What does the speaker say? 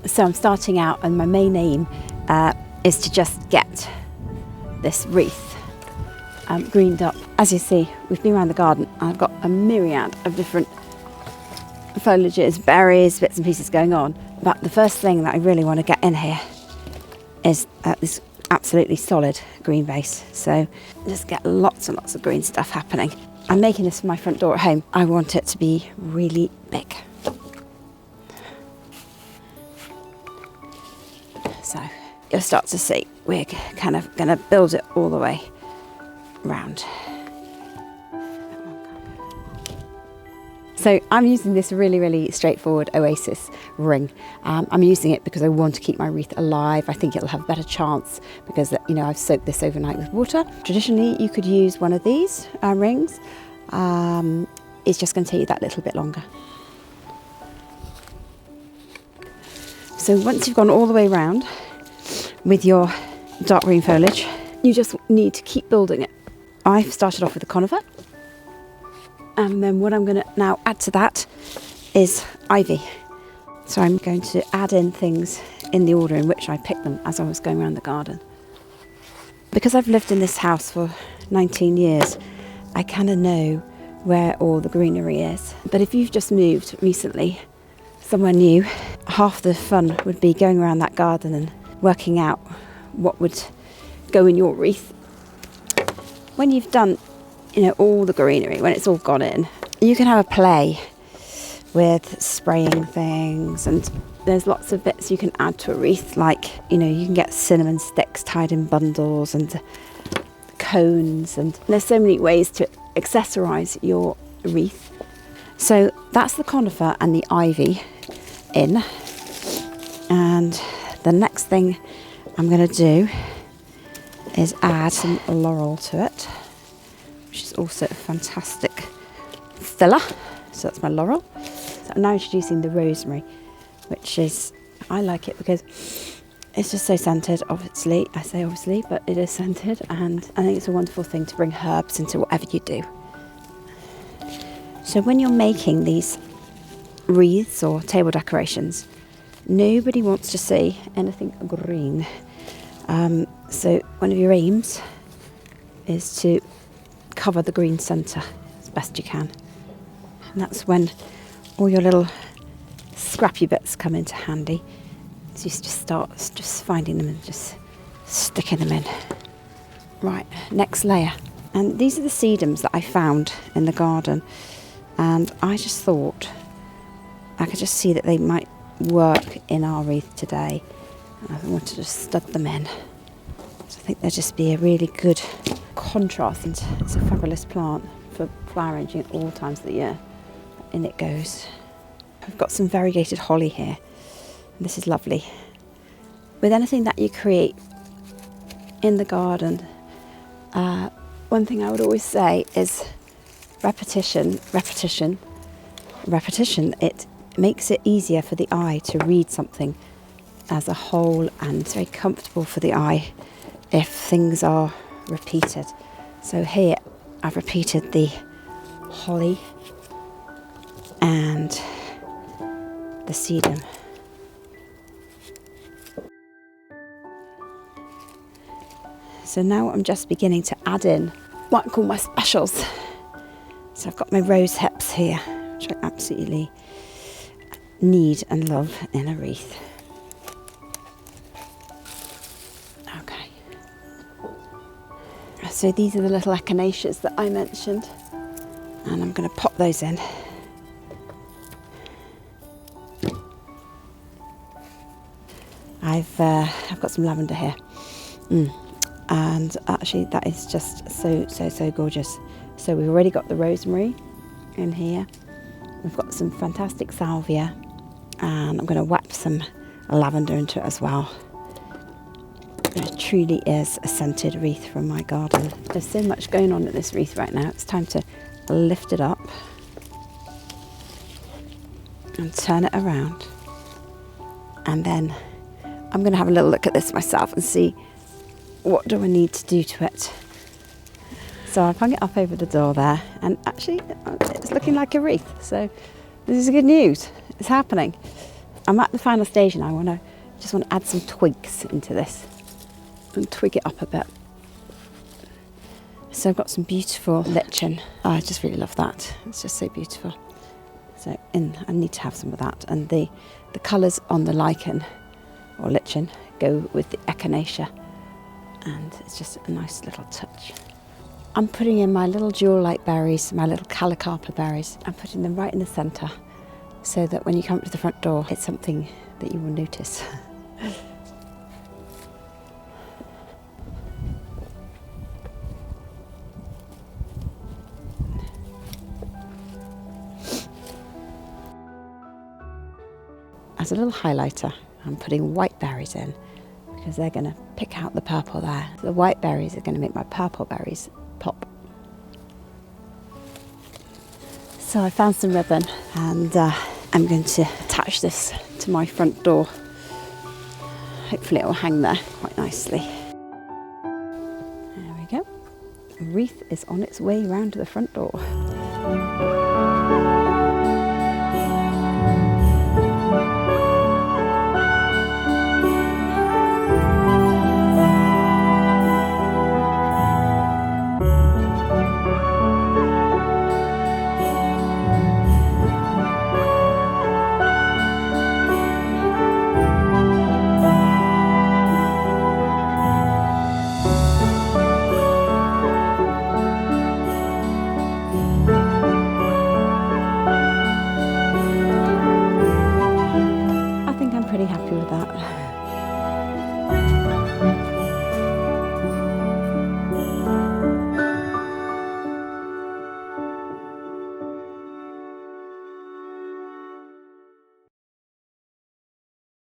So I'm starting out, and my main aim is to just get this wreath greened up. As you see, we've been around the garden and I've got a myriad of different foliages, berries, bits and pieces going on. But the first thing that I really want to get in here is this absolutely solid green base. So just get lots and lots of green stuff happening. I'm making this for my front door at home. I want it to be really big. So you'll start to see we're kind of going to build it all the way round. So I'm using this really straightforward Oasis ring. I'm using it because I want to keep my wreath alive. I think it'll have a better chance because, you know, I've soaked this overnight with water. Traditionally, you could use one of these rings. It's just going to take you that little bit longer. So once you've gone all the way around with your dark green foliage, you just need to keep building it. I've started off with a conifer. And then what I'm going to now add to that is ivy. So I'm going to add in things in the order in which I picked them as I was going around the garden. Because I've lived in this house for 19 years, I kind of know where all the greenery is. But if you've just moved recently somewhere new, half the fun would be going around that garden and working out what would go in your wreath. When you've done, you know, all the greenery, when it's all gone in, you can have a play with spraying things, and there's lots of bits you can add to a wreath, like, you know, you can get cinnamon sticks tied in bundles and cones, and there's so many ways to accessorize your wreath. So that's the conifer and the ivy in, and the next thing I'm going to do is add some laurel to it, which is also a fantastic filler. So that's my laurel. So I'm now introducing the rosemary, which is, I like it because it's just so scented. Obviously, I say obviously, but it is scented, and I think it's a wonderful thing to bring herbs into whatever you do. So when you're making these wreaths or table decorations, nobody wants to see anything green. So one of your aims is to cover the green centre as best you can. And that's when all your little scrappy bits come into handy. So you just start just finding them and just sticking them in. Right, next layer. And these are the sedums that I found in the garden. And I just thought I could just see that they might work in our wreath today. And I want to just stud them in. So I think they'll just be a really good contrast, and it's a fabulous plant for flower arranging at all times of the year. In it goes. I've got some variegated holly here. This is lovely. With anything that you create in the garden, one thing I would always say is repetition. It makes it easier for the eye to read something as a whole, and it's very comfortable for the eye if things are repeated. So here I've repeated the holly and the sedum. So now I'm just beginning to add in what I call my specials. So I've got my rose hips here, which I absolutely need and love in a wreath. Okay. So these are the little echinaceas that I mentioned, and I'm going to pop those in. I've got some lavender here. And actually that is just so gorgeous. So we've already got the rosemary in here. We've got some fantastic salvia, and I'm going to whap some lavender into it as well. It truly is a scented wreath from my garden. There's so much going on at this wreath right now. It's time to lift it up and turn it around. And then I'm going to have a little look at this myself and see what do I need to do to it. So I've hung it up over the door there, and actually it's looking like a wreath. So this is good news. It's happening. I'm at the final stage and I just want to add some twigs into this and twig it up a bit. So I've got some beautiful lichen. Oh, I just really love that. It's just so beautiful. So I need to have some of that. And the colours on the lichen or lichen go with the echinacea. And it's just a nice little touch. I'm putting in my little jewel-like berries, my little calicarpa berries. I'm putting them right in the centre so that when you come up to the front door, it's something that you will notice. As a little highlighter, I'm putting white berries in because they're going to pick out the purple there. So the white berries are going to make my purple berries pop. So I found some ribbon and I'm going to attach this to my front door. Hopefully it will hang there quite nicely. There we go. Wreath is on its way round to the front door. I think I'm pretty happy with that.